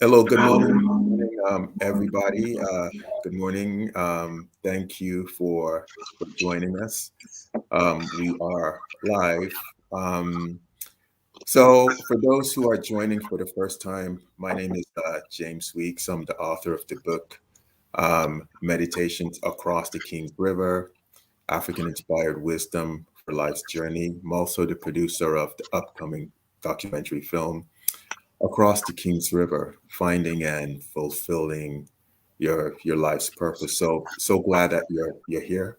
Hello, good morning, everybody. Good morning. Thank you for joining us. We are live. Um, so, for those who are joining for the first time, my name is James Weeks. I'm the author of the book Meditations Across the King's River, African Inspired Wisdom for Life's Journey. I'm also the producer of the upcoming documentary film Across the King's River, finding and fulfilling your life's purpose. So glad that you're here.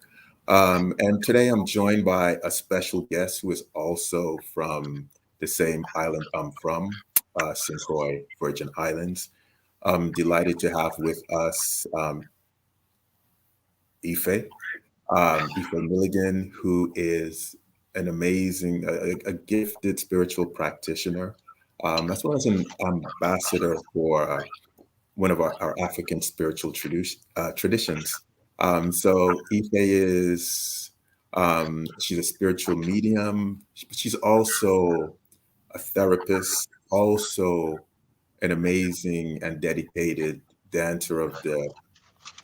And today I'm joined by a special guest who is also from the same island I'm from, St. Croix, Virgin Islands. I'm delighted to have with us Ife, Ife Milligan, who is an amazing, a gifted spiritual practitioner, as well as an ambassador for one of our African spiritual traditions. So Ife is, she's a spiritual medium. She's also a therapist, also an amazing and dedicated dancer of the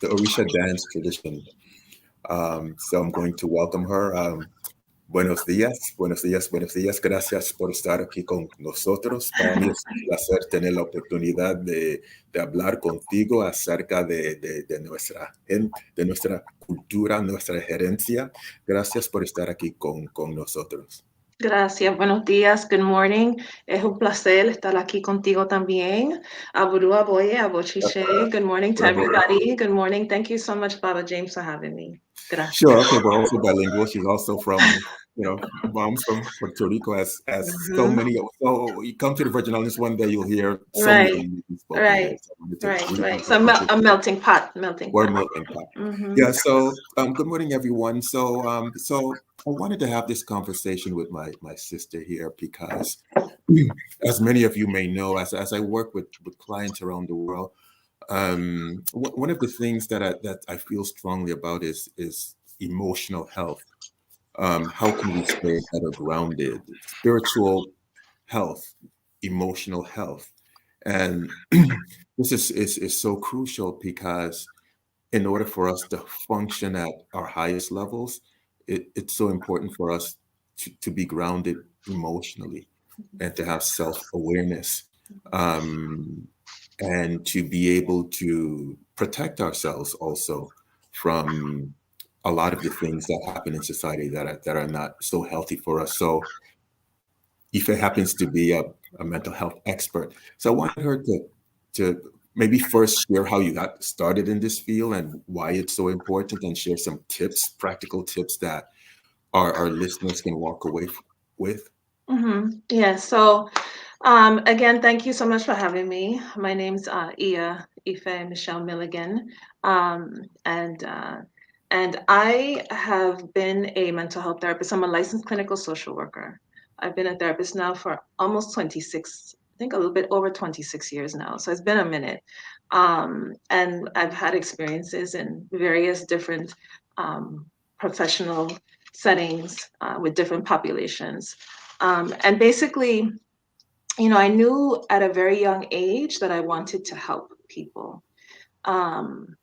Orisa dance tradition. So I'm going to welcome her. Buenos días, buenos días, buenos días. Gracias por estar aquí con nosotros. Para mí es un placer tener la oportunidad de hablar contigo acerca de nuestra gente, de nuestra cultura, nuestra gerencia. Gracias por estar aquí con nosotros. Gracias, buenos días, good morning. Es un placer estar aquí contigo también. Aburu Aboye, Abochiche. Good morning to everybody. Good morning. Thank you so much, Baba James, for having me. Gracias. Sure. Okay. We're also bilingual. She's also from, mom's from Puerto Rico, as so Mhm. many. So you come to the Virgin Islands one day, you'll hear so many Right, languages spoken here. right, So I wanted to right, greet right. So you. a melting pot, melting We're pot. melting pot. Hmm. Yeah. So good morning, everyone. So I wanted to have this conversation with my sister here because, as many of you may know, as I work with clients around the world, one of the things that I feel strongly about is emotional health. How can we stay better grounded? Spiritual health, emotional health, and this is so crucial because in order for us to function at our highest levels, it's so important for us to be grounded emotionally and to have self-awareness, um, and to be able to protect ourselves also from a lot of the things that happen in society that are not so healthy for us. So Ife happens to be a mental health expert. So I wanted her to maybe first share how you got started in this field and why it's so important, and share some tips, practical tips that our listeners can walk away with. Yeah, so again, thank you so much for having me. My name's Ife Michelle Milligan, and I have been a mental health therapist. I'm a licensed clinical social worker. I've been a therapist now for almost 26, I think a little bit over 26 years now. So it's been a minute, and I've had experiences in various different professional settings with different populations. And basically, I knew at a very young age that I wanted to help people. Um,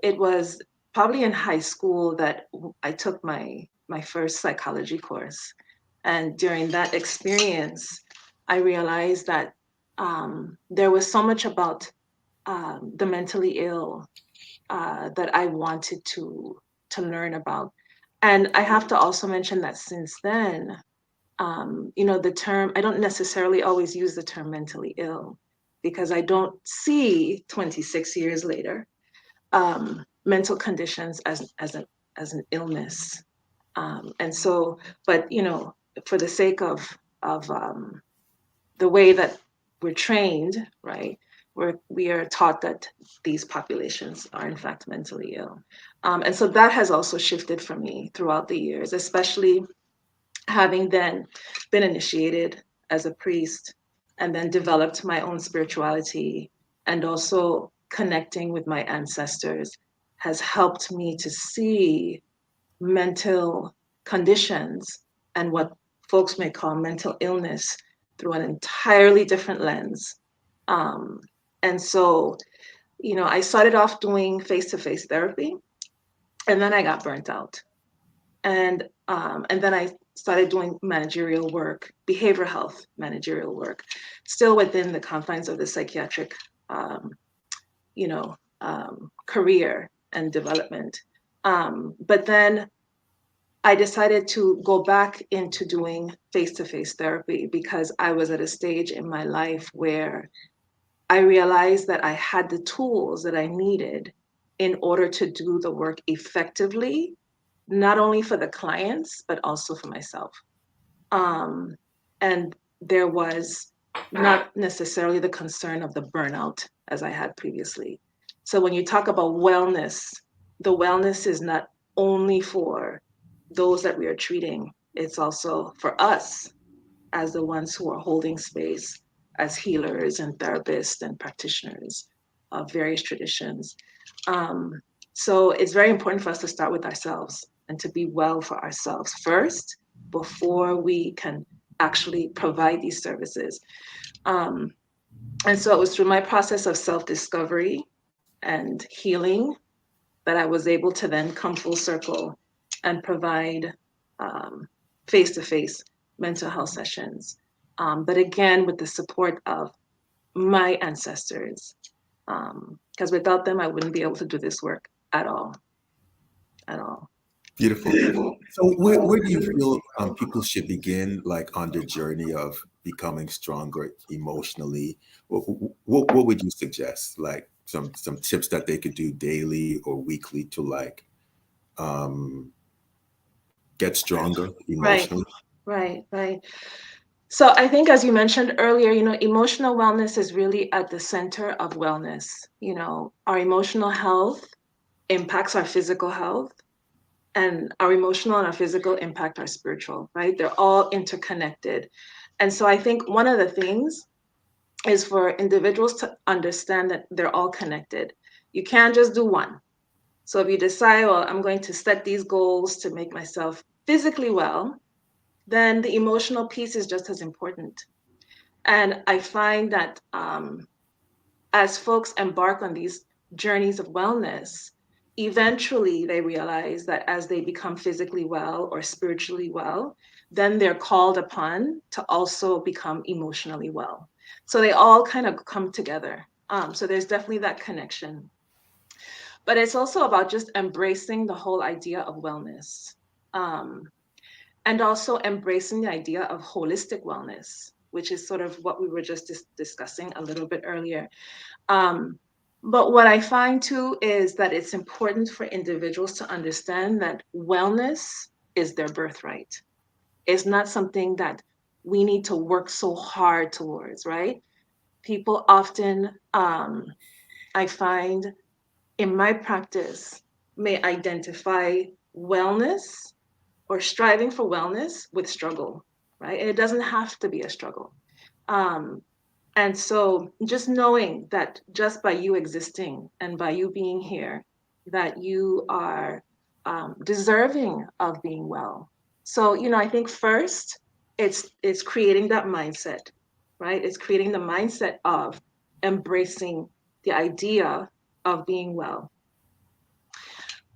it was probably in high school that I took my first psychology course, and during that experience, I realized that there was so much about the mentally ill that I wanted to learn about. And I have to also mention that since then, the term, I don't necessarily always use the term mentally ill because I don't see 26 years later mental conditions as an illness. And so, but for the sake of the way that we're trained, right? We are taught that these populations are in fact mentally ill. And so that has also shifted for me throughout the years, especially having then been initiated as a priest and then developed my own spirituality and also connecting with my ancestors has helped me to see mental conditions and what folks may call mental illness through an entirely different lens. Um, And so, I started off doing face-to-face therapy, and then I got burnt out. And then I started doing managerial work, behavioral health managerial work, still within the confines of the psychiatric, um, career and development. But then I decided to go back into doing face-to-face therapy because I was at a stage in my life where I realized that I had the tools that I needed in order to do the work effectively, not only for the clients, but also for myself. Um, and there was not necessarily the concern of the burnout as I had previously. So when you talk about wellness, the wellness is not only for those that we are treating, it's also for us as the ones who are holding space as healers and therapists and practitioners of various traditions. Um, so it's very important for us to start with ourselves and to be well for ourselves first before we can actually provide these services. Um, and so it was through my process of self-discovery and healing that I was able to then come full circle and provide face to face mental health sessions. But again, with the support of my ancestors, because without them, I wouldn't be able to do this work at all, at all. Beautiful. So where do you feel people should begin, like on their journey of becoming stronger emotionally? What would you suggest? Like some tips that they could do daily or weekly to like um, get stronger Right, emotionally? right. So I think, as you mentioned earlier, emotional wellness is really at the center of wellness. Our emotional health impacts our physical health, and our emotional and our physical impact our spiritual, right? They're all interconnected. And so I think one of the things is for individuals to understand that they're all connected. You can't just do one. So if you decide, well, I'm going to set these goals to make myself physically well, then the emotional piece is just as important. And I find that as folks embark on these journeys of wellness, eventually they realize that as they become physically well or spiritually well, then they're called upon to also become emotionally well. So they all kind of come together. So there's definitely that connection. But it's also about just embracing the whole idea of wellness, um, and also embracing the idea of holistic wellness, which is sort of what we were just discussing a little bit earlier. Um, but what I find too is that it's important for individuals to understand that wellness is their birthright. It's not something that we need to work so hard towards, right? People often, I find in my practice, may identify wellness or striving for wellness with struggle, right? And it doesn't have to be a struggle. Um, and so just knowing that just by you existing and by you being here, that you are deserving of being well. So, I think first it's creating that mindset, right? It's creating the mindset of embracing the idea of being well.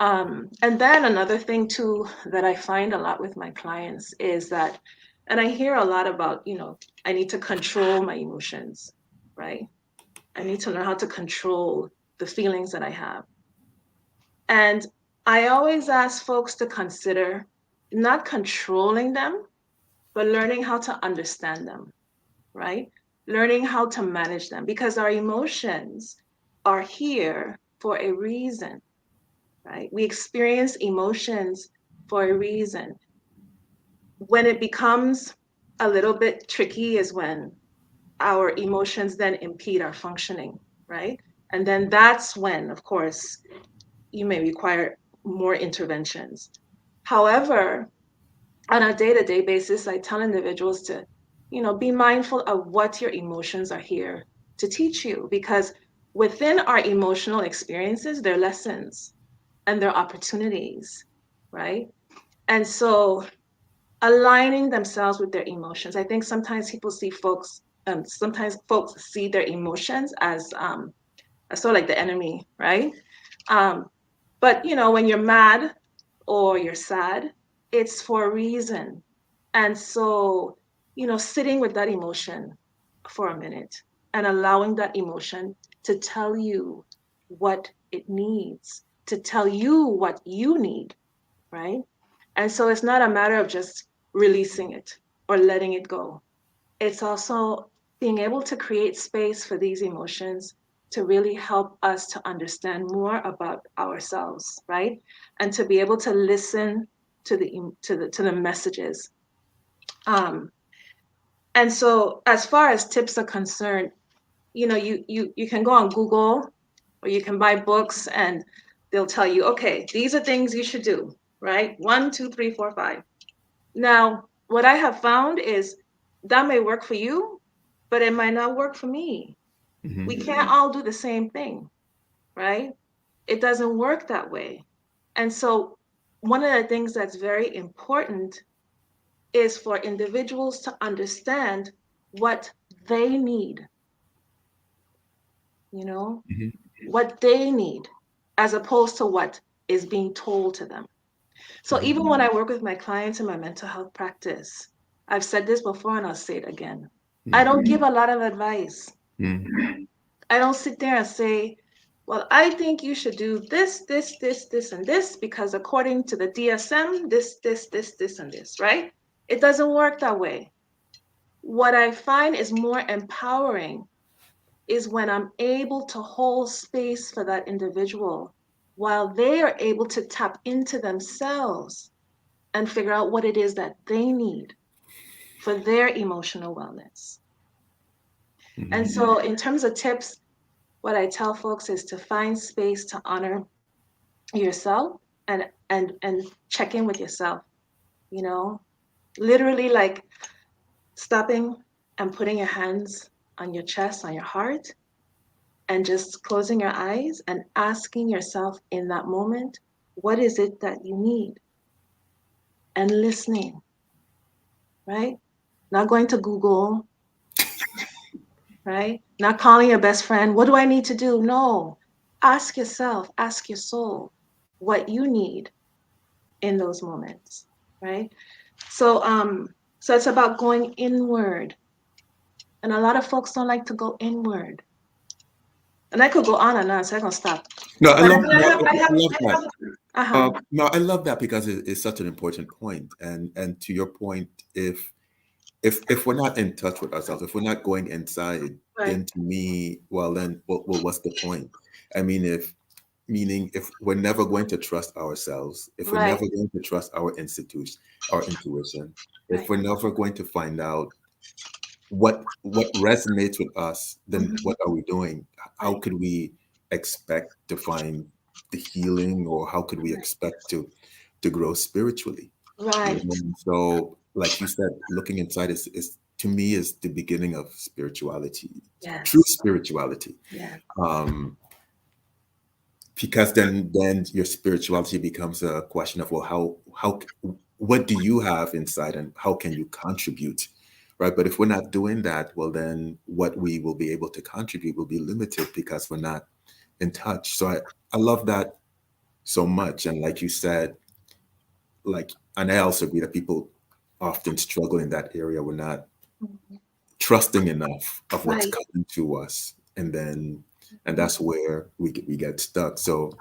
And then another thing too that I find a lot with my clients is that, and I hear a lot about, I need to control my emotions, right? I need to learn how to control the feelings that I have. And I always ask folks to consider not controlling them, but learning how to understand them, right? Learning how to manage them because our emotions are here for a reason, right? We experience emotions for a reason. When it becomes a little bit tricky is when our emotions then impede our functioning, right? And then that's when, of course, you may require more interventions. However, on a day-to-day basis, I tell individuals to, be mindful of what your emotions are here to teach you, because within our emotional experiences, they're lessons and they're opportunities, right? And so aligning themselves with their emotions. I think sometimes people see folks and sometimes folks see their emotions as sort of like the enemy, right? Um, but when you're mad or you're sad, it's for a reason. And so, sitting with that emotion for a minute and allowing that emotion to tell you what it needs, to tell you what you need, right? And so it's not a matter of just releasing it or letting it go. It's also being able to create space for these emotions to really help us to understand more about ourselves, right? And to be able to listen to the messages. Um, and so as far as tips are concerned, you can go on Google or you can buy books and they'll tell you, okay, these are things you should do, right? 1, 2, 3, 4, 5. Now, what I have found is that may work for you, but it might not work for me. We Hmm. can't all do the same thing, right? It doesn't work that way. And so, one of the things that's very important is for individuals to understand what they need, you know, Hmm. what they need, as opposed to what is being told to them. So, Hmm. even when I work with my clients in my mental health practice, I've said this before and I'll say it again. I don't give a lot of advice. Hmm. I don't sit there and say, well, I think you should do this, this, this, this, and this, because according to the DSM, this, and this, right? It doesn't work that way. What I find is more empowering is when I'm able to hold space for that individual while they are able to tap into themselves and figure out what it is that they need for their emotional wellness. And Hmm. so, in terms of tips, what I tell folks is to find space to honor yourself and check in with yourself, you know, literally like stopping and putting your hands on your chest, on your heart, and just closing your eyes and asking yourself in that moment, what is it that you need? And listening, right? Not going to Google, right? Not calling your best friend, what do I need to do? No. Ask yourself, ask your soul what you need in those moments, right? So it's about going inward. And a lot of folks don't like to go inward. And I could go on and on, so I'm gonna stop. No, I But love, I no, have, I have, I love I that. have, uh-huh. No, I love that because it's such an important point. And to your point, if we're not in touch with ourselves, if we're not going inside, Right, then to me, well, then what's the point? I mean, if meaning if we're never going to trust ourselves, if we're right, never going to trust our institution, our intuition, if right. we're never going to find out what resonates with us, then Mhm. what are we doing? How Right, could we expect to find the healing, or how could we expect to grow spiritually? You right. know, and so like you said, looking inside is to me is the beginning of spirituality, true Yes, spirituality. yes. Um, because then your spirituality becomes a question of, well, how what do you have inside and how can you contribute, right? But if we're not doing that, well, then what we will be able to contribute will be limited because we're not in touch. So I love that so much. And like you said, like, and I also agree that people often struggle in that area. We're not Mhm. trusting enough of what's Right. coming to us, and Mhm. that's where we get stuck. So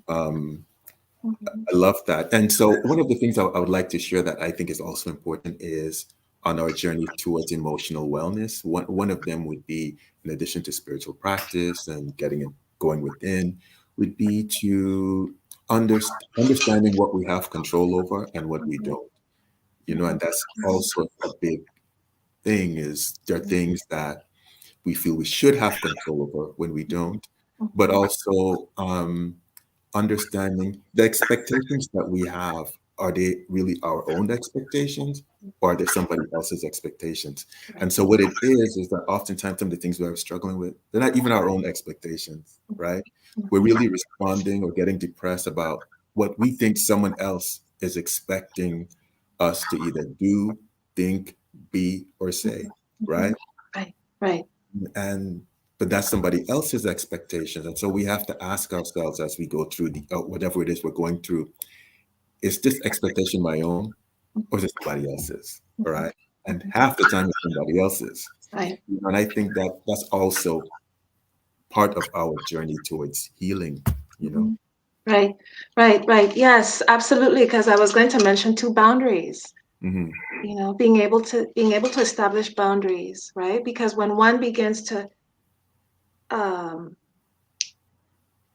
um Mhm. I love that. And so one of the things I would like to share that I think is also important is on our journey towards emotional wellness. One of them would be, in addition to spiritual practice and getting it going within, would be to understanding what we have control over and what we Mhm. don't. You know, and that's also a big thing is there are Mhm. things that we feel we should have control over when we don't, but Mhm. also understanding the expectations that we have. Are they really our own expectations, or are they somebody else's expectations? Right. And so what it is that oftentimes some of the things we're struggling with, they're not even our own expectations, right? We're Mhm. really responding or getting depressed about what we think someone else is expecting us to either do, think, be, or say, right? Right. Right. And but that's somebody else's expectations. And so we have to ask ourselves as we go through the whatever it is we're going through, is this expectation my own or is it somebody else's? All right. And half the time it's somebody else's. Right. And I think that that's also part of our journey towards healing, you know. Mhm. Right. Right. Right. Yes, absolutely. Because I was going to mention two boundaries. Hmm. Being able to establish boundaries, right? Because when one begins to um,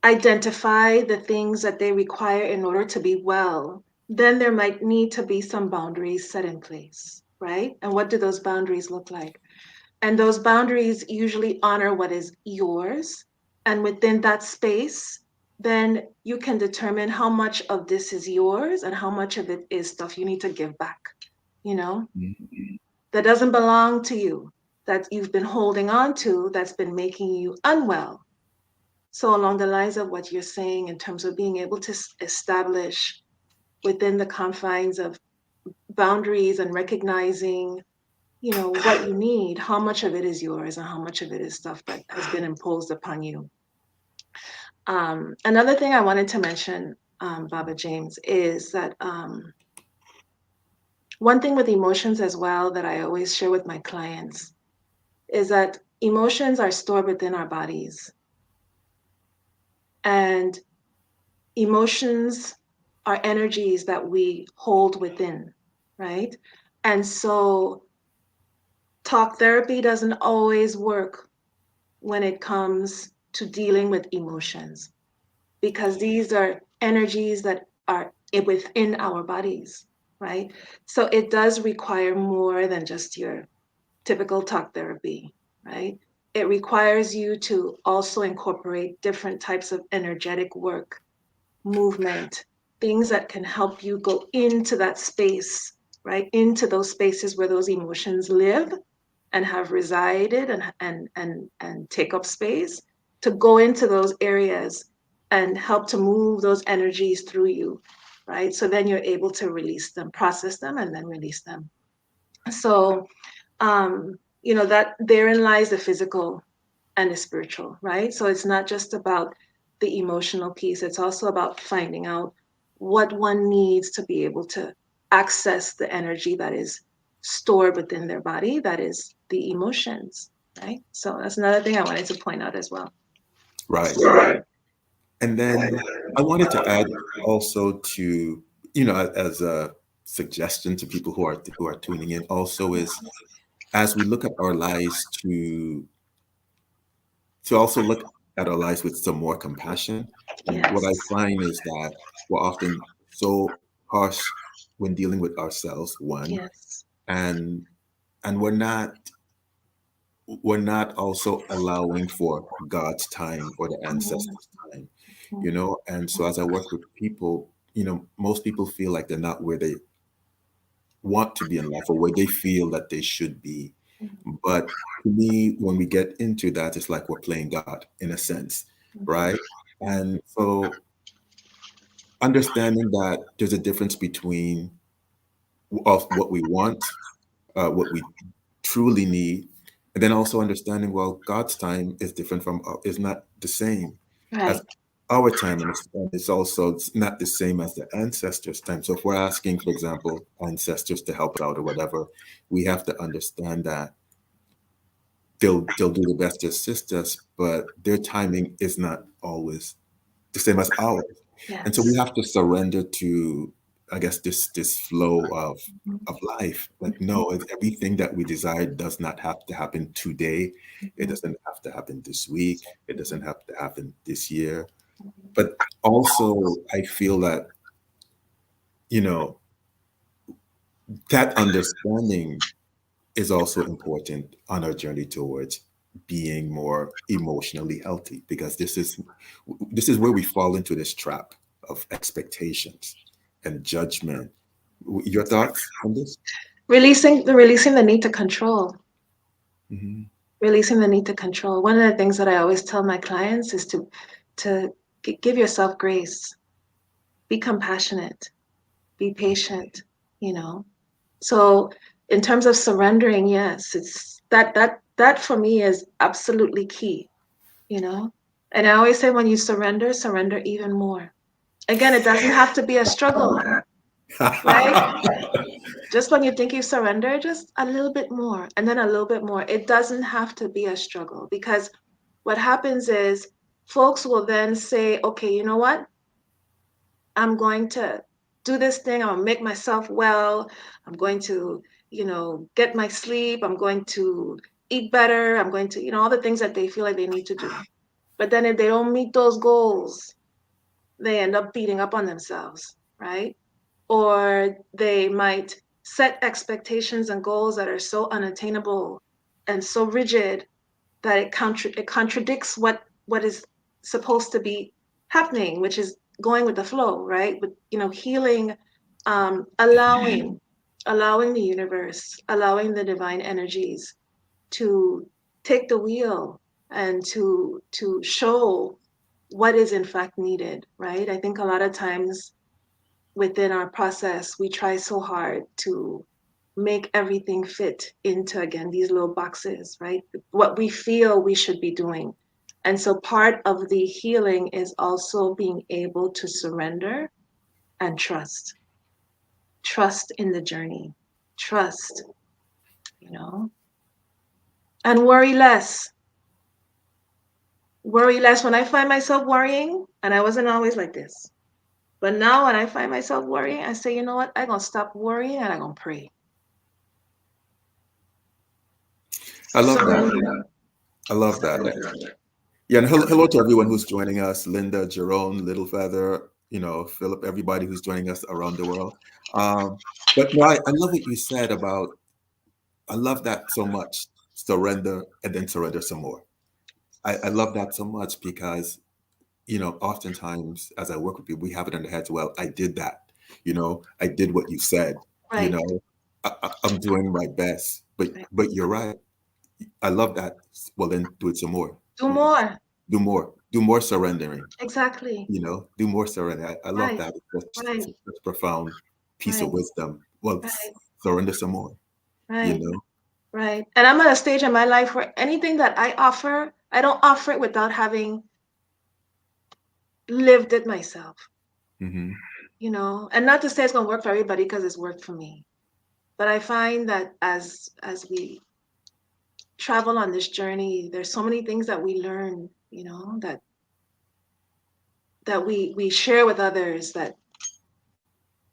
identify the things that they require in order to be well, then there might need to be some boundaries set in place, right? And what do those boundaries look like? And those boundaries usually honor what is yours. And within that space, then you can determine how much of this is yours and how much of it is stuff you need to give back, you know, that doesn't belong to you, that you've been holding on to, that's been making you unwell. So, along the lines of what you're saying, in terms of being able to establish within the confines of boundaries and recognizing, what you need, how much of it is yours and how much of it is stuff that has been imposed upon you. Another thing I wanted to mention, Baba James, is that one thing with emotions as well that I always share with my clients is that emotions are stored within our bodies. And emotions are energies that we hold within, right? And so talk therapy doesn't always work when it comes to dealing with emotions because these are energies that are within our bodies, right? So it does require more than just your typical talk therapy, right? It requires you to also incorporate different types of energetic work, movement, things that can help you go into that space, right? Into those spaces where those emotions live and have resided and take up space, to go into those areas and help to move those energies through you, right? So then you're able to release them, process them, and then release them. So that therein lies the physical and the spiritual, right? So it's not just about the emotional piece, it's also about finding out what one needs to be able to access the energy that is stored within their body, that is the emotions, right? So that's another thing I wanted to point out as well. Right. And then I wanted to add also to, as a suggestion to people who are tuning in also is as we look at our lives to also look at our lives with some more compassion. And what I Yes. find is that we're often so harsh when dealing with ourselves, one, Yes. and and we're not also allowing for God's time or the Mhm. ancestors' time, you know. And so as I work with people, most people feel like they're not where they want to be in life or where they feel that they should be. But to me, when we get into that, it's like we're playing God in a sense, right? And so understanding that there's a difference between of what we want, what we truly need, and then also understanding, well, God's time is different from is not the same as Right. our time, and it's also not the same as the ancestors' time. So if we're asking, for example, ancestors to help us out or whatever, we have to understand that they'll do the best to assist us, but their timing is not always the same as ours. And so we Yes. have to surrender to, I guess, this flow of life. Like, no, everything that we desire does not have to happen today. It doesn't have to happen this week. It doesn't have to happen this year. But also, I feel that, you know, that understanding is also important on our journey towards being more emotionally healthy because this is where we fall into this trap of expectations and judgment. Your thoughts on this? Releasing the need to control. Hmm. Releasing the need to control. One of the things that I always tell my clients is to give yourself grace, be compassionate, be patient. you know. So in terms of surrendering, yes, it's that that for me is absolutely key, you know? And I always say when you surrender, surrender even more. Again, it doesn't have to be a struggle, right? Just when you think you surrender, just a little bit more and then a little bit more. It doesn't have to be a struggle because what happens is folks will then say, okay, you know what? I'm going to do this thing. I'm going to make myself well. I'm going to, get my sleep. I'm going to eat better. I'm going to, all the things that they feel like they need to do. But then if they don't meet those goals, they end up beating up on themselves, right? Or they might set expectations and goals that are so unattainable and so rigid that it contradicts what is supposed to be happening, which is going with the flow, right? With healing, allowing the universe, allowing the divine energies to take the wheel and to show what is in fact needed, right? I think a lot of times within our process, we try so hard to make everything fit into, again, these little boxes, right? What we feel we should be doing. And so part of the healing is also being able to surrender and trust. Trust in the journey. Trust, you know, and worry less. Worry less. When I find myself worrying, and I wasn't always like this, but now when I find myself worrying, I say, you know what? I'm going to stop worrying and I'm going to pray. I love that. Surrender. I love that. Yeah, and hello to everyone who's joining us, Linda, Jerome, Little Feather, Philip, everybody who's joining us around the world. But no, I love what you said about, I love that so much, surrender and then surrender some more. I love that so much because, oftentimes as I work with people, we have it in the heads, well, I did that, I did what you said, you Right. know, I'm doing my best, Right. but you're right. I love that. Well, then do it some more. Do more. Do more surrendering. Exactly. Do more surrender. I love Right. that. It's Right. such a profound piece of Right. wisdom. Well, Right. surrender some more. You Right. know. Right. And I'm at a stage in my life where anything that I offer, I don't offer it without having lived it myself, Hmm. And not to say it's going to work for everybody because it's worked for me. But I find that as we travel on this journey, there's so many things that we learn, that we share with others that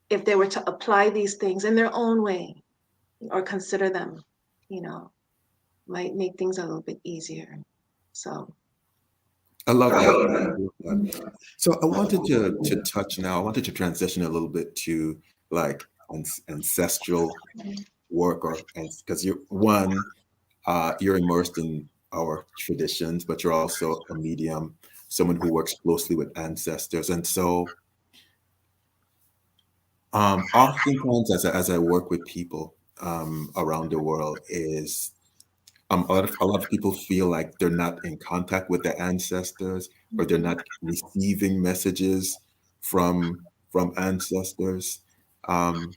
if they were to apply these things in their own way or consider them, you know, might make things a little bit easier. So, I love that. I love that. So I wanted to touch now. I wanted to transition a little bit to like ancestral work, or because you're immersed in our traditions, but you're also a medium, someone who works closely with ancestors. And so, oftentimes, as I work with people around the world, is a lot of people feel like they're not in contact with their ancestors, or they're not receiving messages from ancestors. Um,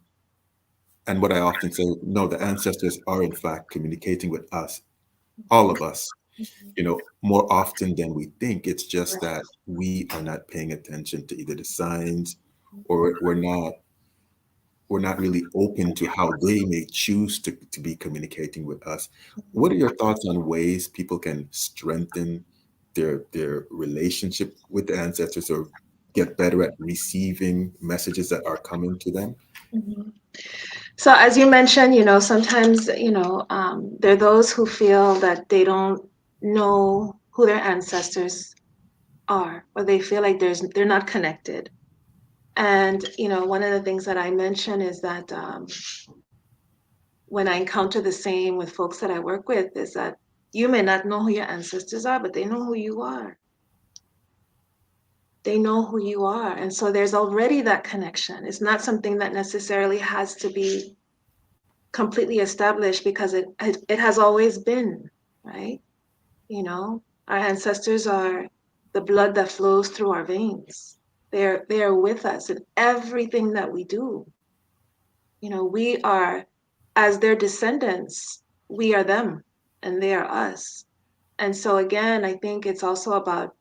and what I often say, no, the ancestors are in fact communicating with us, all of us, more often than we think. It's just that we are not paying attention to either the signs, or we're not really open to how they may choose to be communicating with us. What are your thoughts on ways people can strengthen their relationship with the ancestors, or get better at receiving messages that are coming to them? mhm. So as you mentioned, sometimes, there are those who feel that they don't know who their ancestors are, or they feel like they're not connected. And, one of the things that I mention is that when I encounter the same with folks that I work with, is that you may not know who your ancestors are, but they know who you are. They know who you are. And so there's already that connection. It's not something that necessarily has to be completely established because it has always been, right? Our ancestors are the blood that flows through our veins. They are with us in everything that we do. We are, as their descendants, we are them. and they are us. And so again, I think it's also about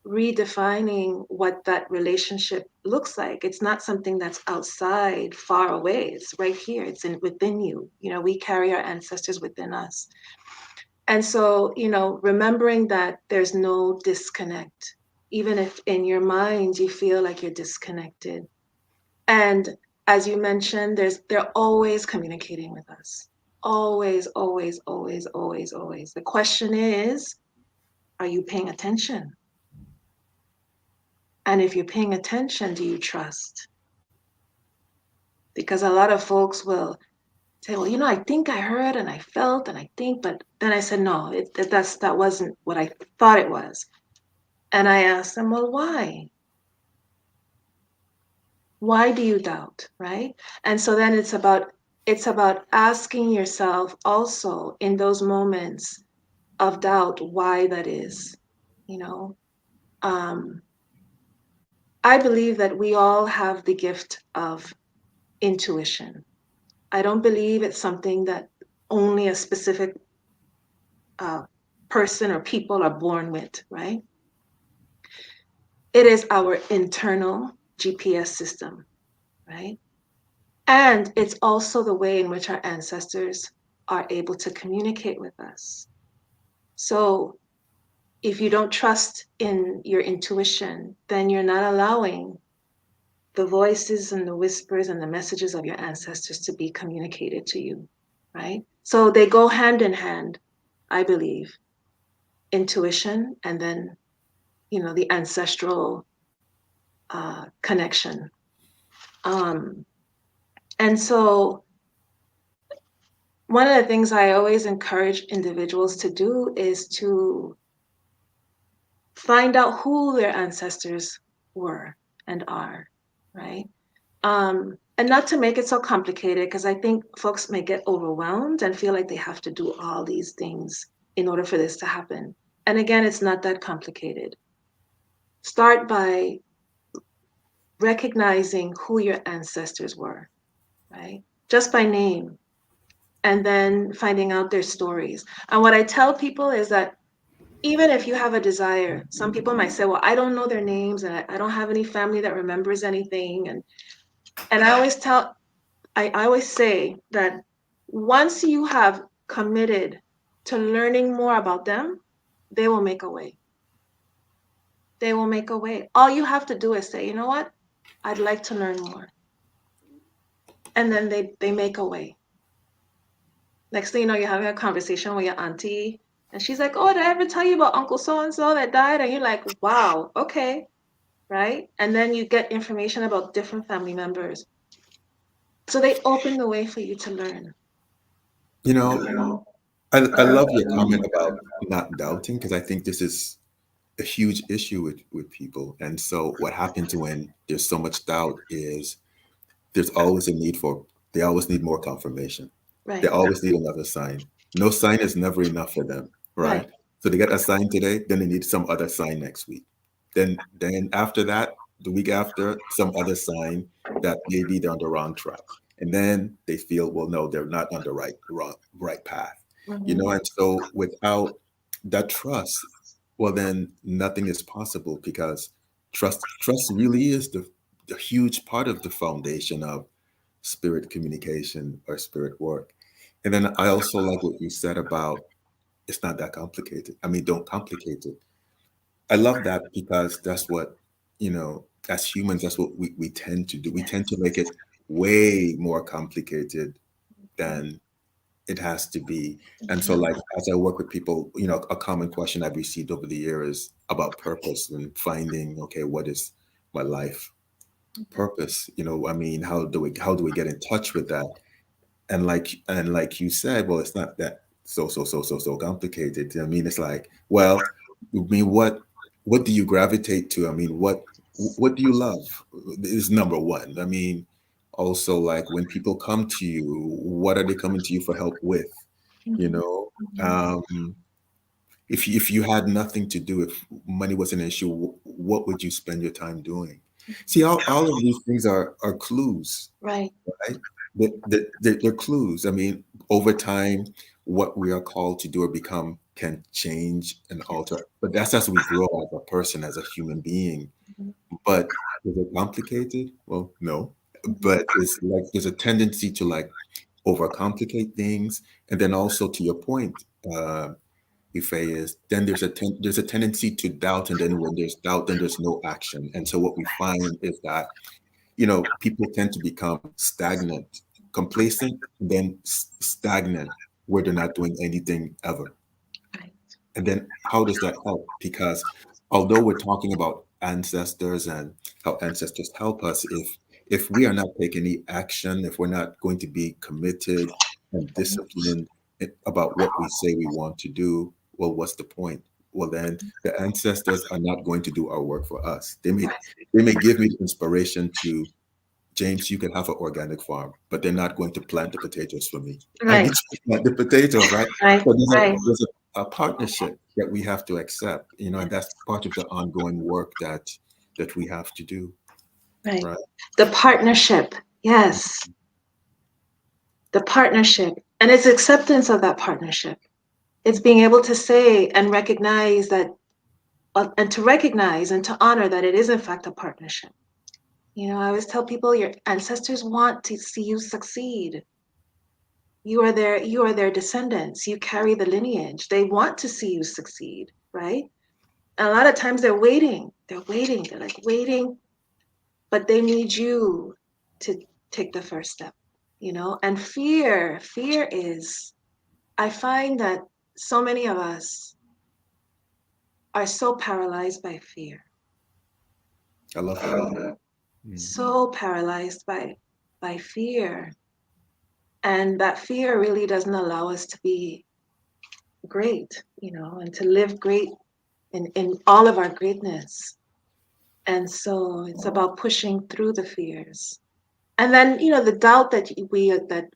redefining what that relationship looks like. It's not something that's outside, far away. It's right here. It's within you. You know, we carry our ancestors within us. And so, you know, remembering that there's no disconnect, even if in your mind you feel like you're disconnected. And as you mentioned, they're always communicating with us. Always, always, always, always, always. The question is, are you paying attention? And if you're paying attention, do you trust? Because a lot of folks will say, well, you know, I think I heard and I felt and I think, but then I said, no, that wasn't what I thought it was. And I asked them, well, why? Why do you doubt, right? And so then it's about asking yourself also in those moments of doubt why that is, you know. Um, I believe that we all have the gift of intuition. I don't believe it's something that only a specific uh, person or people are born with, right? It is our internal GPS system, right? And it's also the way in which our ancestors are able to communicate with us. So if you don't trust in your intuition, then you're not allowing the voices and the whispers and the messages of your ancestors to be communicated to you, right? So they go hand in hand, I believe, intuition and then, you know, the ancestral connection. Um, and so one of the things I always encourage individuals to do is to find out who their ancestors were and are, right? And not to make it so complicated, because I think folks may get overwhelmed and feel like they have to do all these things in order for this to happen. And again, it's not that complicated. Start by recognizing who your ancestors were, right? Just by name, and then finding out their stories. And what I tell people is that even if you have a desire, some people might say, well, I don't know their names and I don't have any family that remembers anything. And I always say that once you have committed to learning more about them, they will make a way. They will make a way. All you have to do is say, you know what? I'd like to learn more. And then they make a way. Next thing you know, you're having a conversation with your auntie, and she's like, oh, did I ever tell you about Uncle so and so that died? And you're like, wow, okay, right? And then you get information about different family members. So they open the way for you to learn. You know, I love your comment about not doubting because I think this is a huge issue with people. And so what happens when there's so much doubt is there's always a need for they always need more confirmation. They Right, always need another sign. No sign is never enough for them, right. right? So they get a sign today, then they need some other sign next week. Then after that, the week after, some other sign that maybe they're on the wrong track. And then they feel, well, no, they're not on the right path. You Mm-hmm. know, and so without that trust, well then nothing is possible because trust really is the huge part of the foundation of spirit communication or spirit work. And then I also like what you said about it's not that complicated. I mean, don't complicate it. I love that because that's what, as humans, that's what we tend to do. We tend to Yes. make it way more complicated than it has to be. And so, like, as I work with people, a common question I've received over the years is about purpose and finding, okay, what is my life purpose? I mean, how do we get in touch with that? And like you said, well, it's not that so complicated. I mean, it's like, well, I mean, what do you gravitate to? I mean, what do you love is number one. I mean, also like when people come to you, what are they coming to you for help with? You Mhm, know, mhm. um, if you had nothing to do, if money was an issue, what would you spend your time doing? See, all of these things are clues, Right. right? they're clues. I mean, over time, what we are called to do or become can change and alter, but that's as we grow as a person, as a human being. But is it complicated? Well, no. But it's like there's a tendency to like overcomplicate things, and then also to your point, Ife, is then there's a tendency to doubt, and then when there's doubt, then there's no action. And so what we find is that people tend to become stagnant, complacent, then stagnant, where they're not doing anything ever. Right. And then how does that help? Because although we're talking about ancestors and how ancestors help us, if we are not taking any action, if we're not going to be committed and disciplined about what we say we want to do, well, what's the point? Well, then the ancestors are not going to do our work for us. They may give me the inspiration to, James, you can have an organic farm, but they're not going to plant the potatoes for me. I Right. need to plant the potatoes, right? Right. So Right. there's a partnership that we have to accept, and that's part of the ongoing work that we have to do, Right. right? The partnership. Yes. The partnership. And it's acceptance of that partnership. It's being able to say and recognize that, and to recognize and to honor that it is in fact a partnership. I always tell people your ancestors want to see you succeed. You are their descendants. You carry the lineage. They want to see you succeed, right? And a lot of times they're waiting. They're waiting. They're like waiting, but they need you to take the first step. And fear is, I find that so many of us are so paralyzed by fear. I love that. Mm. So paralyzed by fear. And that fear really doesn't allow us to be great, and to live great in all of our greatness. And so it's about pushing through the fears. And then, the doubt that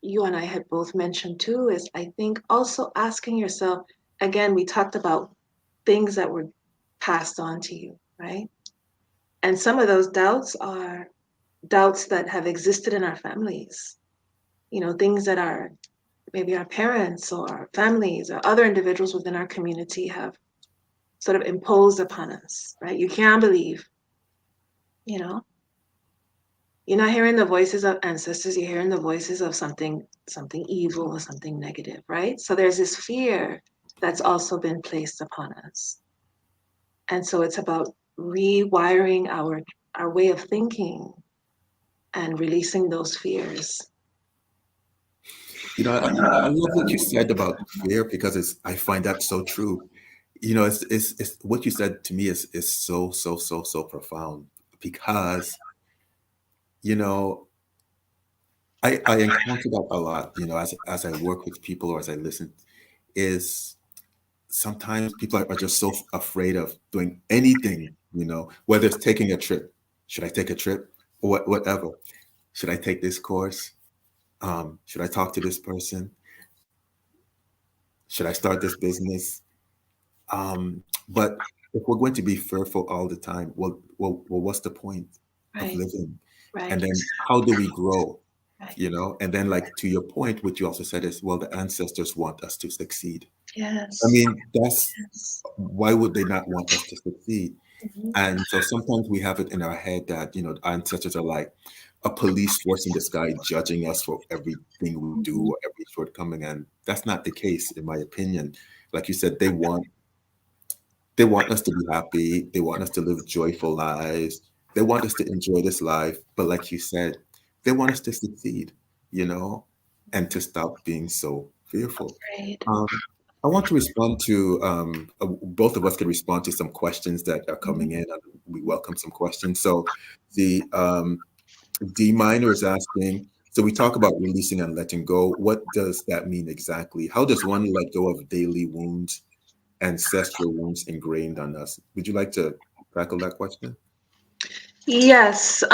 you and I had both mentioned too is, I think, also asking yourself, again, we talked about things that were passed on to you, right? And some of those doubts are doubts that have existed in our families, things that are maybe our parents or our families or other individuals within our community have sort of imposed upon us, right? You can't believe, you know, you're not hearing the voices of ancestors, you're hearing the voices of something evil or something negative, right? So there's this fear that's also been placed upon us. And so it's about rewiring our way of thinking and releasing those fears. I love what you said about fear because I find that so true. It's what you said to me is so, so, so, so profound because, you know, I encounter that a lot, as I work with people or as I listen, is sometimes people are just so afraid of doing anything, whether it's taking a trip. Should I take a trip? Or whatever. Should I take this course? Should I talk to this person? Should I start this business? But if we're going to be fearful all the time, well, what's the point of Right, living? right, And then how do we grow? right. And then, like, to your point, which you also said is, well, the ancestors want us to succeed. I Yes, mean, that's yes. why would they not want us to succeed? Mhm, And so sometimes we have it in our head that, ancestors are like a police force in the sky judging us for everything we do mhm, or every shortcoming. And that's not the case, in my opinion. Like you said, they want us to be happy. They want us to live joyful lives. They want us to enjoy this life. But like you said, they want us to succeed, you know, and to stop being so fearful. right. Um, I want to respond to, both of us can respond to some questions that are Mhm. coming in. We welcome some questions. So the D minor is asking, so we talk about releasing and letting go. What does that mean exactly? How does one let go of daily wounds, ancestral wounds ingrained on us? Would you like to tackle that question? Yes.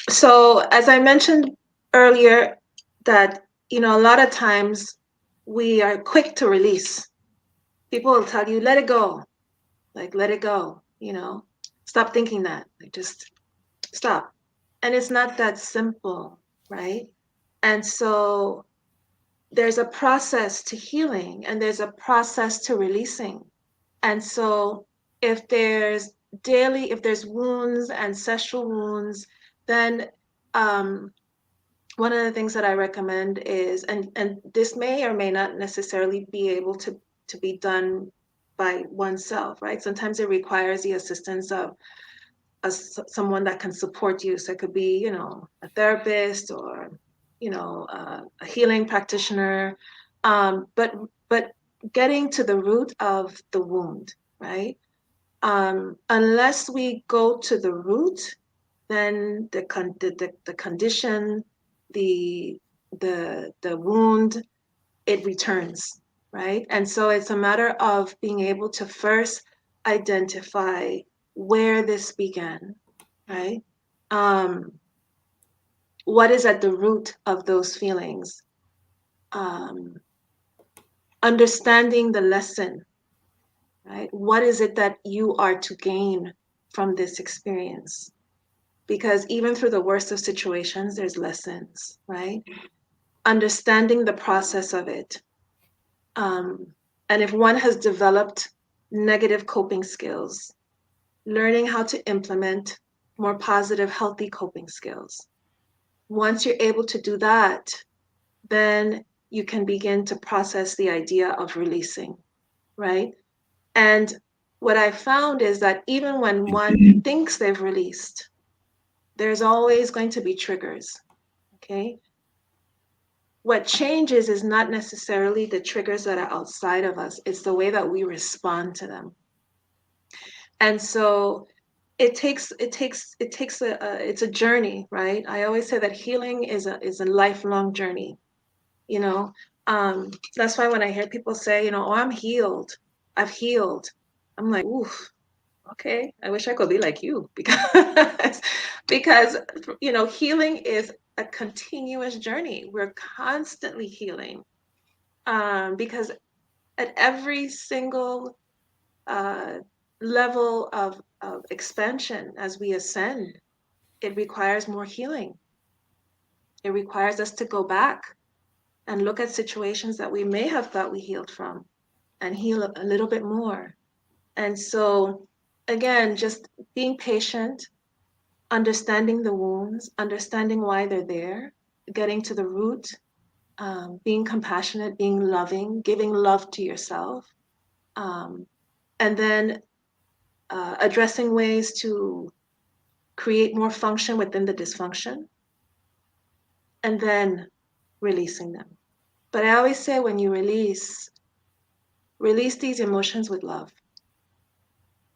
So as I mentioned earlier, that a lot of times we are quick to release. People will tell you, let it go, like let it go. Stop thinking that. Like just stop. And it's not that simple, right? And so there's a process to healing and there's a process to releasing. And so if there's wounds, ancestral wounds, then one of the things that I recommend is, and this may or may not necessarily be able to be done by oneself, right? Sometimes it requires the assistance of someone that can support you. So it could be, a therapist or, a healing practitioner. But getting to the root of the wound, right? Unless we go to the root, then the condition, the the wound, it returns, right? And so it's a matter of being able to first identify where this began, right? Um, what is at the root of those feelings? Um, Understanding the lesson, right? What is it that you are to gain from this experience? Because even through the worst of situations, there's lessons, right? Understanding the process of it. Um, and if one has developed negative coping skills, learning how to implement more positive, healthy coping skills. Once you're able to do that, then you can begin to process the idea of releasing, right? And what I found is that even when one thinks they've released, there's always going to be triggers, okay? What changes is not necessarily the triggers that are outside of us, it's the way that we respond to them. And so it's a journey, right? I always say that healing is a lifelong journey, you know. That's why when I hear people say, oh, I'm healed, I've healed, I'm like, oof, okay, I wish I could be like you, because healing is a continuous journey. We're constantly healing, because at every single uh, level of expansion as we ascend, it requires more healing. It requires us to go back and look at situations that we may have thought we healed from and heal a little bit more. And so, again, just being patient, understanding the wounds, understanding why they're there, getting to the root, being compassionate, being loving, giving love to yourself, um, and then addressing ways to create more function within the dysfunction, and then releasing them. But I always say when you release these emotions with love.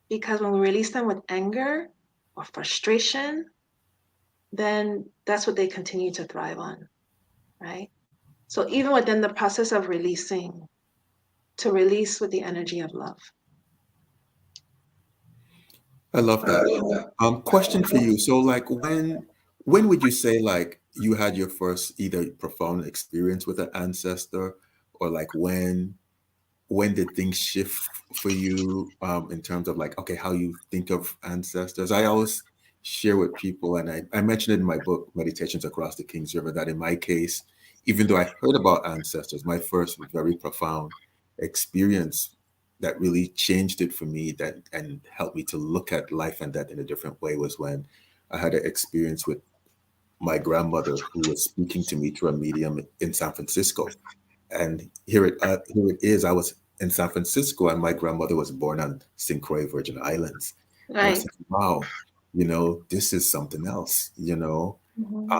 Because when we release them with anger or frustration, then that's what they continue to thrive on, right? So even within the process of releasing, to release with the energy of love. I love that. Question for you. So, like, when would you say like you had your first either profound experience with an ancestor, or like when did things shift for you in terms of like, okay, how you think of ancestors? I always share with people, and I mentioned it in my book, Meditations Across the King's River, that in my case, even though I heard about ancestors, my first very profound experience that really changed it for me that and helped me to look at life and death in a different way was when I had an experience with my grandmother who was speaking to me through a medium in San Francisco. And here it is. I was in San Francisco, and my grandmother was born on St. Croix Virgin Islands. And I Right. said, "Wow, this is something else." Mm-hmm.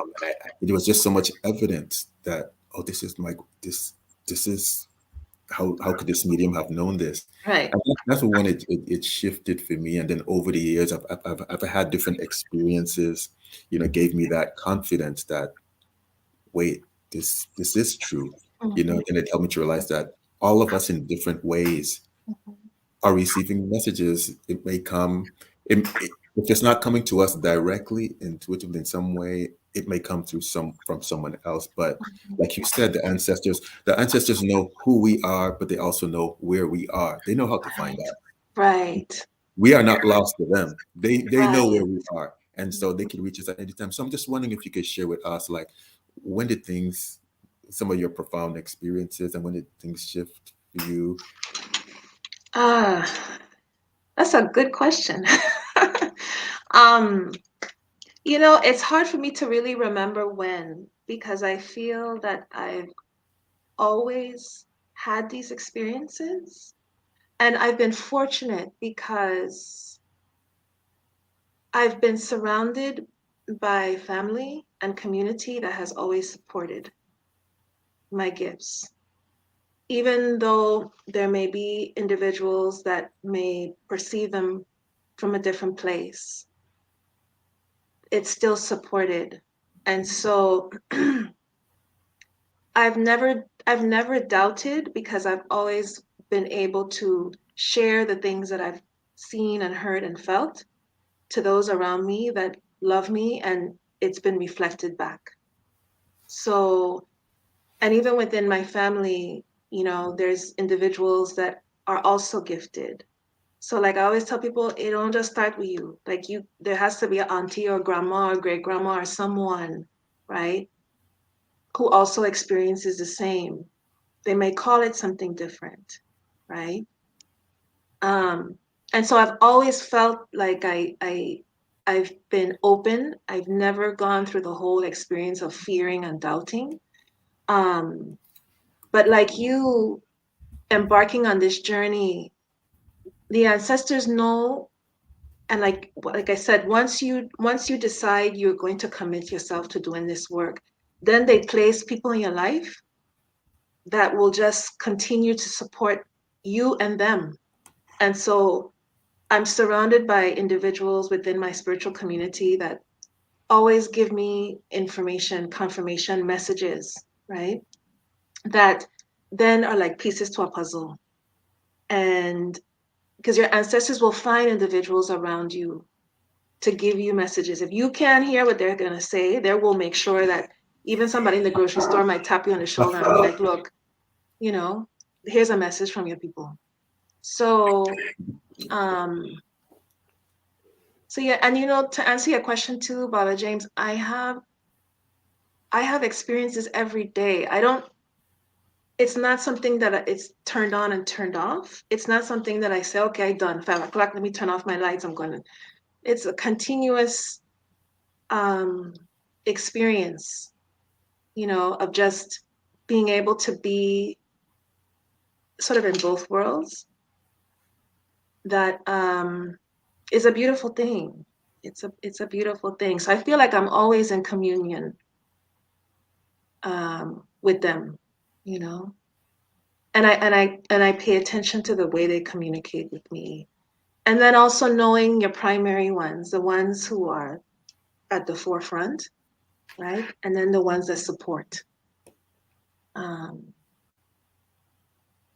It was just so much evidence that, oh, this is this is how could this medium have known this? Right. And that's when it shifted for me. And then over the years, I've had different experiences, gave me that confidence that, wait, this is true, Mm-hmm. and it helped me to realize that all of us in different ways are receiving messages. It may come, if it's not coming to us directly, intuitively in some way, it may come through from someone else. But like you said, the ancestors know who we are, but they also know where we are. They know how to find Right. out. Right. We are not lost to them. They know Right. where we are, and so they can reach us at any time. So I'm just wondering if you could share with us, like, when did things, some of your profound experiences, and when did things shift for you? Ah, that's a good question. um, it's hard for me to really remember when, because I feel that I've always had these experiences. And I've been fortunate because I've been surrounded by family and community that has always supported my gifts. Even though there may be individuals that may perceive them from a different place, it's still supported. And so I've never doubted because I've always been able to share the things that I've seen and heard and felt to those around me that love me, and it's been reflected back. So, and even within my family, there's individuals that are also gifted. So like I always tell people, it don't just start with you. Like there has to be an auntie or grandma or great grandma or someone, right, who also experiences the same. They may call it something different, right? Um, and so I've always felt like I've been open. I've never gone through the whole experience of fearing and doubting. Um, but like you embarking on this journey, the ancestors know, and like I said, once you decide you're going to commit yourself to doing this work, then they place people in your life that will just continue to support you and them. And so I'm surrounded by individuals within my spiritual community that always give me information, confirmation, messages, right? That then are like pieces to a puzzle. And because your ancestors will find individuals around you to give you messages. If you can't hear what they're going to say, they will make sure that even somebody in the grocery store might tap you on the shoulder and be like, look, you know, here's a message from your people. So, um, so yeah, and to answer your question too, Baba James, I have experiences every day. It's not something that it's turned on and turned off. It's not something that I say, okay, done, 5 o'clock, let me turn off my lights. It's a continuous um, experience, of just being able to be sort of in both worlds. That is a beautiful thing. It's a beautiful thing. So I feel like I'm always in communion with them, you know. And I pay attention to the way they communicate with me. And then also knowing your primary ones, the ones who are at the forefront, right? And then the ones that support. Um,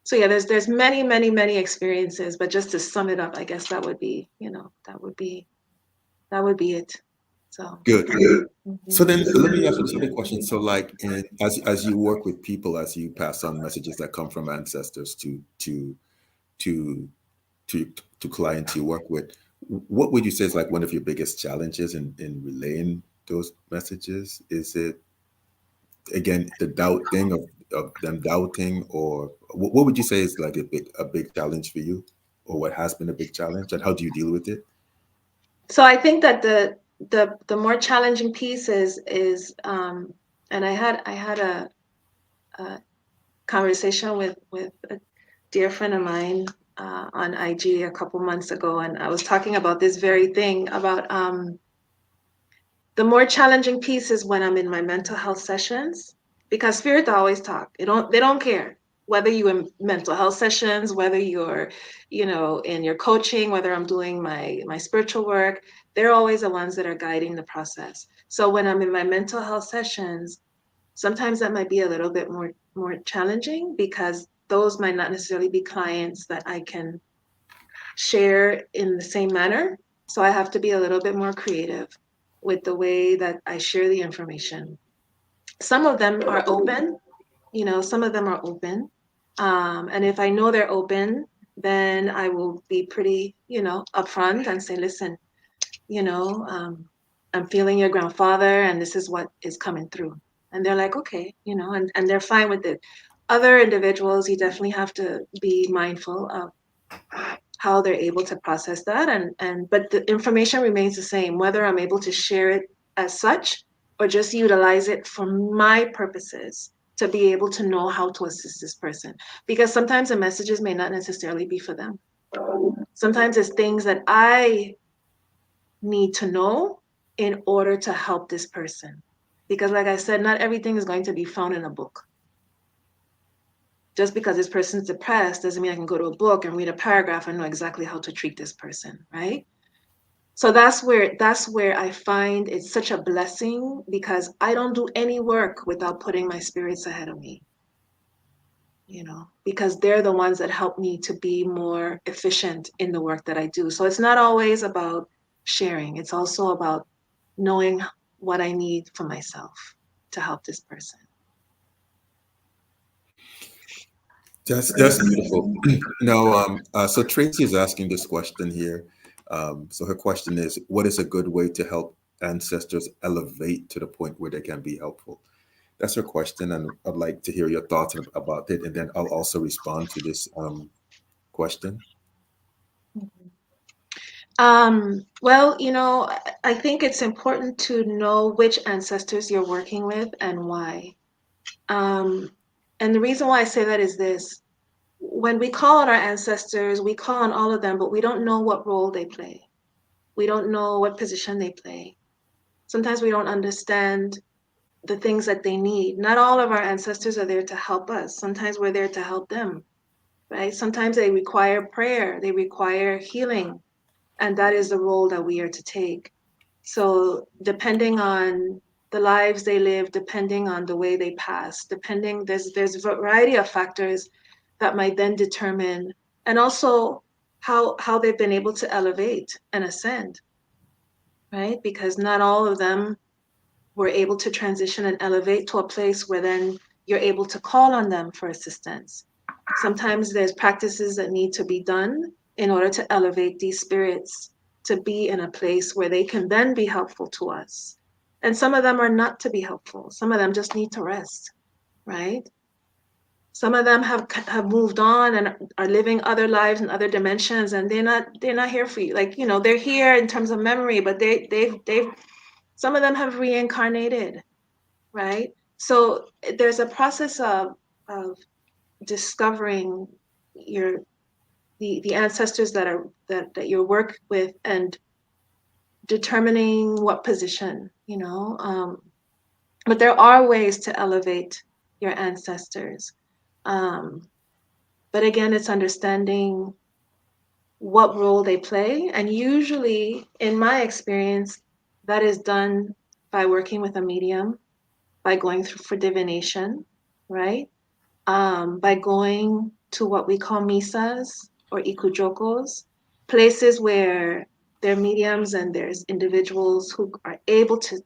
so yeah, there's many, many, many experiences, but just to sum it up, I guess that would be, that would be it. So Good. So mhm. then let me ask you this other question. So like as you work with people, as you pass on messages that come from ancestors to to to clients you work with, what would you say is like one of your biggest challenges in relaying those messages? Is it again the doubt thing of them doubting, or what would you say is like a big challenge for you, or what has been a big challenge, and how do you deal with it? So I think that the more challenging piece is and I had a conversation with a dear friend of mine on IG a couple months ago, and I was talking about this very thing about the more challenging piece is when I'm in my mental health sessions, because spirit always talk. They don't care whether you're in mental health sessions, whether you're, in your coaching, whether I'm doing my spiritual work. They're always the ones that are guiding the process. So when I'm in my mental health sessions, sometimes that might be a little bit more challenging because those might not necessarily be clients that I can share in the same manner. So I have to be a little bit more creative with the way that I share the information. Some of them are open, some of them are open. And if I know they're open, then I will be pretty, upfront and say, listen, you know, um, I'm feeling your grandfather and this is what is coming through. and they're like, okay, and they're fine with it. Other individuals, you definitely have to be mindful of how they're able to process that, but the information remains the same, whether I'm able to share it as such or just utilize it for my purposes to be able to know how to assist this person, because sometimes the messages may not necessarily be for them. Sometimes it's things that I need to know in order to help this person, because like I said, not everything is going to be found in a book. Just because this person's depressed doesn't mean I can go to a book and read a paragraph and know exactly how to treat this person, right? So that's where I find it's such a blessing, because I don't do any work without putting my spirits ahead of me, because they're the ones that help me to be more efficient in the work that I do. So it's not always about sharing. It's also about knowing what I need for myself to help this person. That's beautiful. Now, so Tracy is asking this question here. So her question is, what is a good way to help ancestors elevate to the point where they can be helpful? That's her question, and I'd like to hear your thoughts about it, and then I'll also respond to this question. Well, I think it's important to know which ancestors you're working with and why. Um, and the reason why I say that is this: when we call on our ancestors, we call on all of them, but we don't know what role they play. We don't know what position they play. Sometimes we don't understand the things that they need. Not all of our ancestors are there to help us. Sometimes we're there to help them, right? Sometimes they require prayer, they require healing, and that is the role that we are to take. So, depending on the lives they live, depending on the way they pass, there's a variety of factors that might then determine, and also how they've been able to elevate and ascend, right? Because not all of them were able to transition and elevate to a place where then you're able to call on them for assistance. Sometimes there's practices that need to be done in order to elevate these spirits to be in a place where they can then be helpful to us. And some of them are not to be helpful. Some of them just need to rest, right? Some of them have moved on and are living other lives in other dimensions, and they're not here for you. Like, they're here in terms of memory, but they've some of them have reincarnated, right? So there's a process of discovering your the ancestors that you work with, and determining what position, but there are ways to elevate your ancestors. Um, but again, it's understanding what role they play. And usually, in my experience, that is done by working with a medium, by going through for divination, right? By going to what we call misas or ikujokos, places where there are mediums and there's individuals who are able to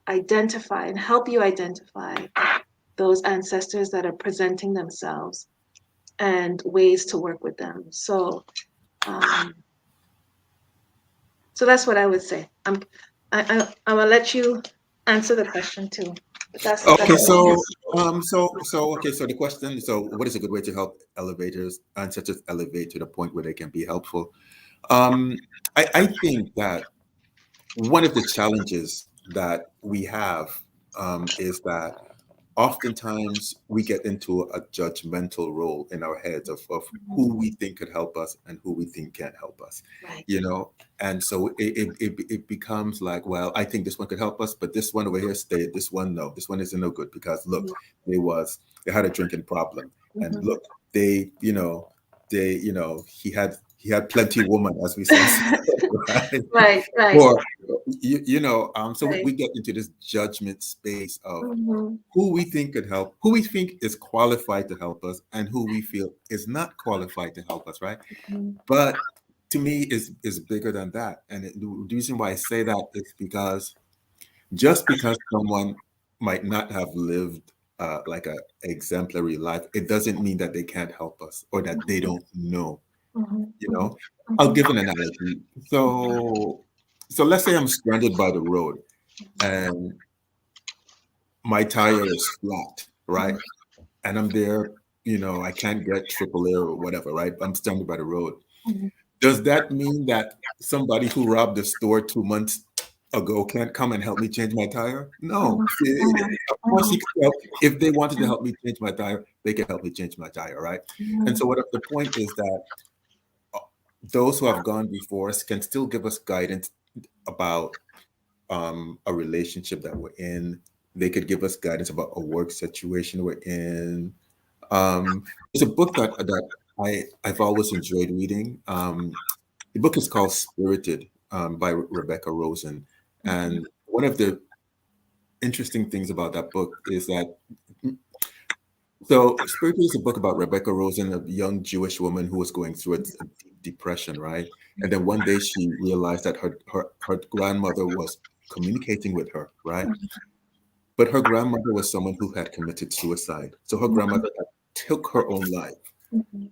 identify and help you identify those ancestors that are presenting themselves and ways to work with them. Um, so that's what I would say. I'm gonna let you answer the question too. But that's Okay, what it so is. okay, so the question, so what is a good way to help elevators ancestors elevate to the point where they can be helpful? Um, I think that one of the challenges that we have is that oftentimes we get into a judgmental role in our heads of who we think could help us and who we think can't help us, Right. you know? And so it becomes like, well, I think this one could help us, but this one over here stayed. This one, no, this one isn't no good because look, they had a drinking problem. And Mhm. look, they, you know, he had plenty woman, as we say, right? Right, right, Or so right. we get into this judgment space of Mhm, who we think could help, who we think is qualified to help us, and who we feel is not qualified to help us, right? mhm, But to me, is bigger than that. And the reason why I say that is because just because someone might not have lived like a exemplary life, it doesn't mean that they can't help us or that they don't know. mhm, You mhm, know, I'll mhm, give an analogy. So let's say I'm stranded by the road, and my tire is flat, right? Mhm. And I'm there, I can't get AAA or whatever, right? I'm standing by the road. Mhm. Does that mean that somebody who robbed the store 2 months ago can't come and help me change my tire? No. Mhm. See, Mhm. of course, Mhm. if they wanted to help me change my tire, they can help me change my tire, right? And Mhm. so, what the point is that uh, those who have gone before us can still give us guidance about a relationship that we're in. They could give us guidance about a work situation we're in. There's a book that I've always enjoyed reading. The book is called Spirited by Rebecca Rosen. Mhm. And one of the interesting things about that book is that so Spirited is a book about Rebecca Rosen, a young Jewish woman who was going through a deep depression, right? And then one day she realized that her grandmother was communicating with her, right? But her grandmother was someone who had committed suicide. So her grandmother had took her own life, Mhm.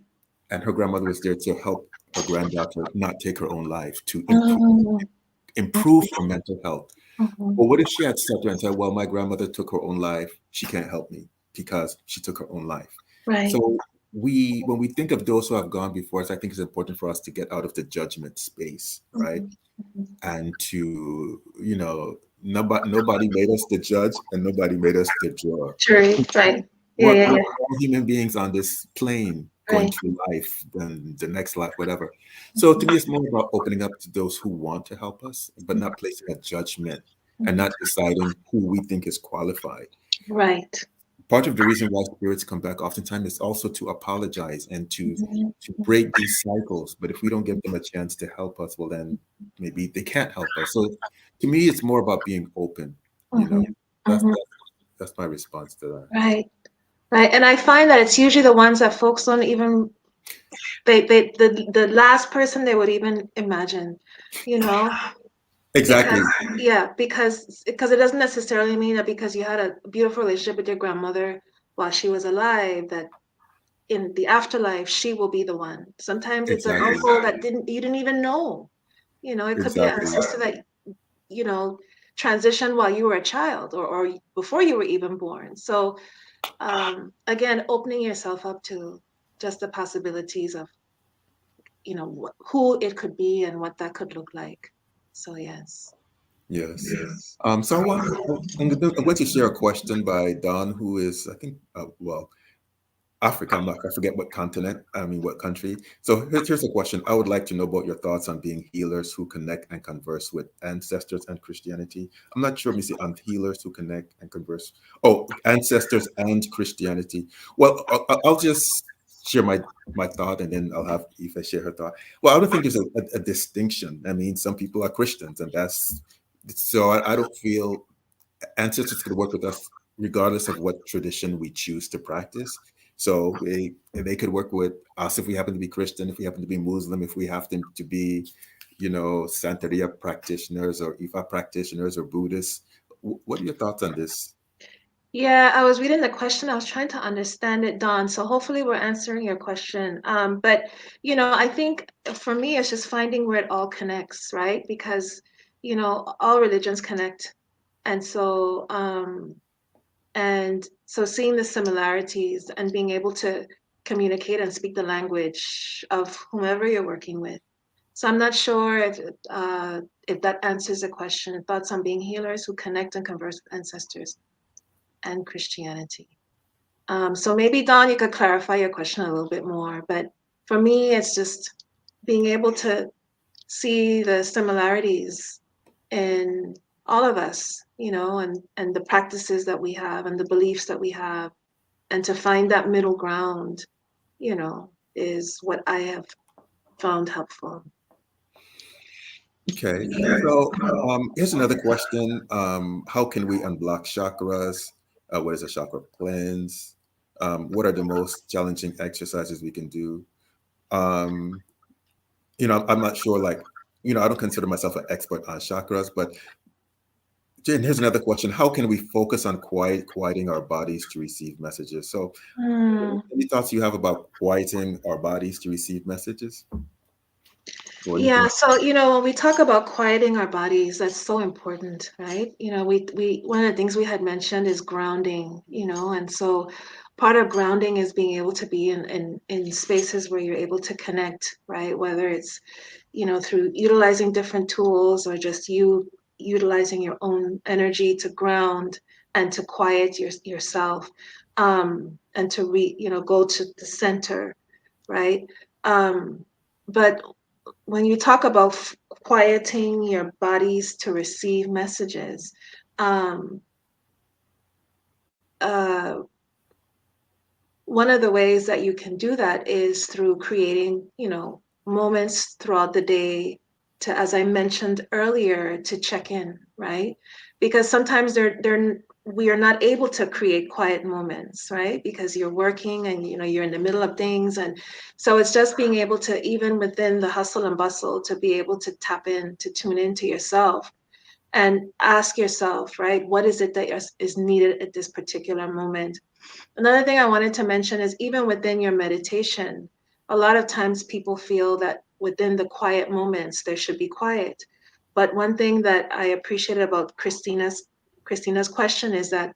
and her grandmother was there to help her granddaughter not take her own life, to Mhm. improve her mental health. Mhm. But what if she had sat there and said, "Well, my grandmother took her own life. She can't help me because she took her own life." Right. So when we think of those who have gone before us, I think it's important for us to get out of the judgment space, right? Mhm. Mhm. And to, nobody made us the judge and nobody made us the juror. True. Right. Yeah. We're Yeah. Yeah. all human beings on this plane going Right. through life, then the next life, whatever. So to me, it's more about opening up to those who want to help us, but not placing a judgment and Mhm. not deciding who we think is qualified. Right. Part of the reason why spirits come back oftentimes is also to apologize and Mhm. to break these cycles. But if we don't give them a chance to help us, well, then maybe they can't help us. So to me, it's more about being open. You know, Mhm. that's Mhm. that's, that's my response to that. Right. Right. And I find that it's usually the ones that folks don't even the last person they would even imagine, you know, because Exactly. yeah, because it doesn't necessarily mean that because you had a beautiful relationship with your grandmother while she was alive that in the afterlife she will be the one. Sometimes it's an Exactly. uncle that you didn't even know. You know, it could be an Exactly. ancestor that you know transitioned while you were a child or before you were even born. So again, opening yourself up to just the possibilities of who it could be and what that could look like. So yes. Yes. So I'm going to share a question by Don, who is, I think, well, Africa. I forget what continent, I mean, what country. So here's a question. I would like to know about your thoughts on being healers who connect and converse with ancestors and Christianity. I'm not sure, let me see, on healers who connect and converse. Oh, ancestors and Christianity. Well, I'll just share my thought and then I'll have Aoife share her thought. Well, I don't think there's a distinction. I mean, some people are Christians and that's, so I don't feel ancestors could work with us regardless of what tradition we choose to practice. So they could work with us if we happen to be Christian, if we happen to be Muslim, if we happen to be, Santeria practitioners or Ifa practitioners or Buddhists. What are your thoughts on this? Yeah, I was reading the question. I was trying to understand it, Don. So hopefully we're answering your question. But I think for me, it's just finding where it all connects, right? Because all religions connect, and so seeing the similarities and being able to communicate and speak the language of whomever you're working with. So I'm not sure if that answers the question. Thoughts on being healers who connect and converse with ancestors and Christianity. So maybe Don, you could clarify your question a little bit more. But for me, it's just being able to see the similarities in all of us, and the practices that we have and the beliefs that we have, and to find that middle ground, is what I have found helpful. Okay. So here's another question. How can we unblock chakras? What is a chakra cleanse? What are the most challenging exercises we can do? Um, I'm not sure, like, I don't consider myself an expert on chakras, but Jen, here's another question. How can we focus on quieting our bodies to receive messages? So, Hmm. any thoughts you have about quieting our bodies to receive messages? What do you Yeah, think? so when we talk about quieting our bodies, that's so important, right? We one of the things we had mentioned is grounding, and so part of grounding is being able to be in spaces where you're able to connect, right? Whether it's, through utilizing different tools or just you utilizing your own energy to ground and to quiet yourself, and to go to the center, right? But when you talk about quieting your bodies to receive messages, um, uh, one of the ways that you can do that is through creating, moments throughout the day to, as I mentioned earlier, to check in, right? Because sometimes we are not able to create quiet moments, right? Because you're working and you're in the middle of things, and so it's just being able to, even within the hustle and bustle, to be able to tap in, to tune into yourself and ask yourself, right, what is it that is needed at this particular moment. Another thing I wanted to mention is even within your meditation, a lot of times people feel that within the quiet moments there should be quiet. But one thing that I appreciated about Christina's question is that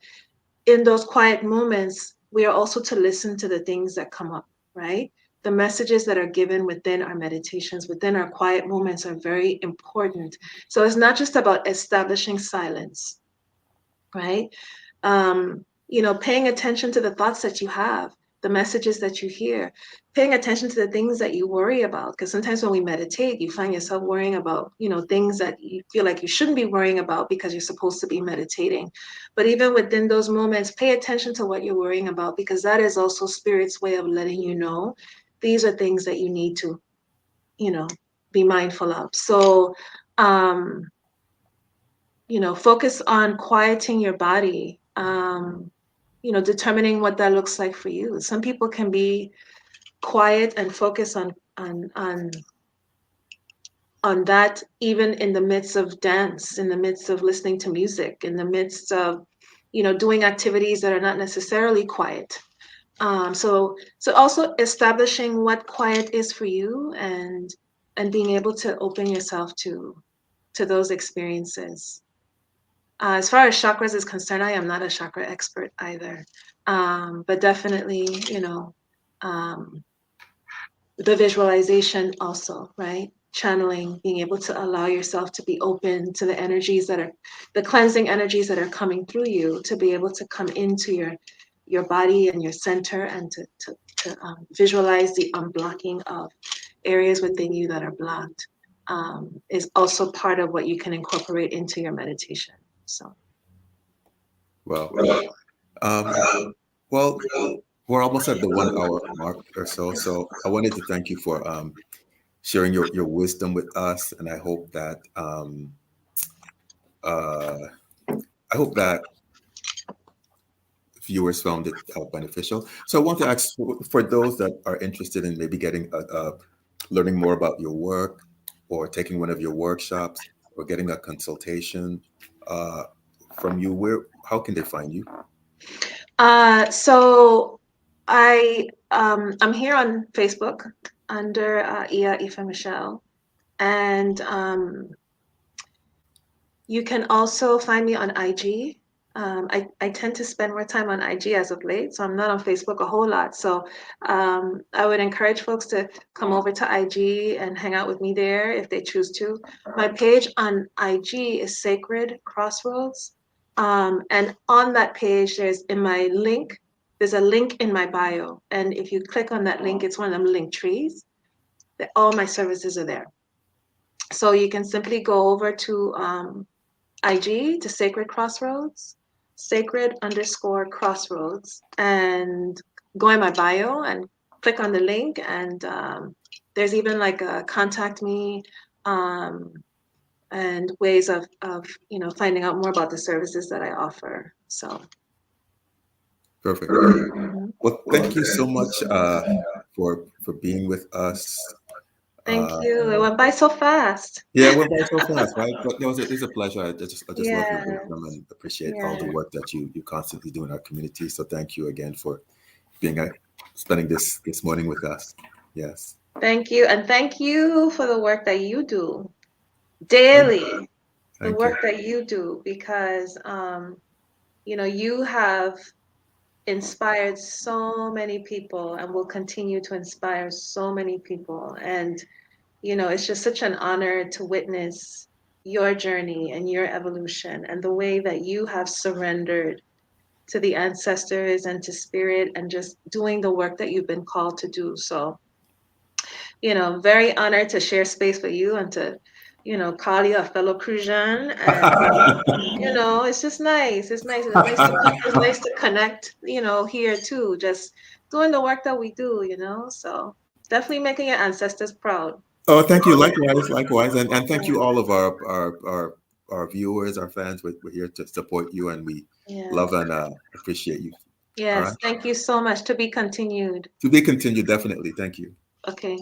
in those quiet moments, we are also to listen to the things that come up, right? The messages that are given within our meditations, within our quiet moments are very important. So it's not just about establishing silence, right? Paying attention to the thoughts that you have, the messages that you hear, paying attention to the things that you worry about. Because sometimes when we meditate, you find yourself worrying about, things that you feel like you shouldn't be worrying about because you're supposed to be meditating. But even within those moments, pay attention to what you're worrying about, because that is also spirit's way of letting you know these are things that you need to, you know, be mindful of. So, um, focus on quieting your body, determining what that looks like for you. Some people can be quiet and focus on that, even in the midst of dance, in the midst of listening to music, in the midst of, doing activities that are not necessarily quiet. So also establishing what quiet is for you, and being able to open yourself to those experiences. As far as chakras is concerned, I am not a chakra expert either. But definitely, um, the visualization also, right? Channeling, being able to allow yourself to be open to the energies that are, the cleansing energies that are coming through you, to be able to come into your body and your center, and to visualize the unblocking of areas within you that are blocked, is also part of what you can incorporate into your meditation. So. Well, um, well, we're almost at the 1 hour mark or so. So I wanted to thank you for sharing your wisdom with us, and uh, I hope that viewers found it beneficial. So I want to ask for those that are interested in maybe getting learning more about your work, or taking one of your workshops, or getting a consultation uh, from you. Where How can they find you? So I'm here on Facebook under Ife Michelle, and you can also find me on IG. I tend to spend more time on IG as of late, so I'm not on Facebook a whole lot. So I would encourage folks to come over to IG and hang out with me there if they choose to. My page on IG is Sacred Crossroads. And on that page, there's a link in my bio. And if you click on that link, it's one of them link trees. All my services are there. So you can simply go over to IG, to Sacred_Crossroads, and go in my bio and click on the link. And there's even like a contact me, um, and ways of finding out more about the services that I offer. So. Perfect. Mhm. Well, thank you so much for being with us. Thank Uh, you. It went by so fast. yeah, it went by so fast, right? But it's a pleasure. I just love your Yeah, wisdom and appreciate all the yeah. work that you constantly do in our community. So thank you again for being spending this morning with us. Yes. Thank you. And thank you for the work that you do Oh, daily, the thank you. work that you do, because, you have inspired so many people and will continue to inspire so many people. And, it's just such an honor to witness your journey and your evolution and the way that you have surrendered to the ancestors and to spirit and just doing the work that you've been called to do. So, very honored to share space with you and to, call you a fellow Crujan. And, it's just nice. It's nice. It's nice to connect, here too, just doing the work that we do, So definitely making your ancestors proud. Oh, thank you. Likewise, likewise, and thank Yeah. you all of our viewers, our fans. We're here to support you, and we love Yes. and appreciate you. All right. Yes. Thank you so much. To be continued. To be continued, definitely. Thank you. Okay.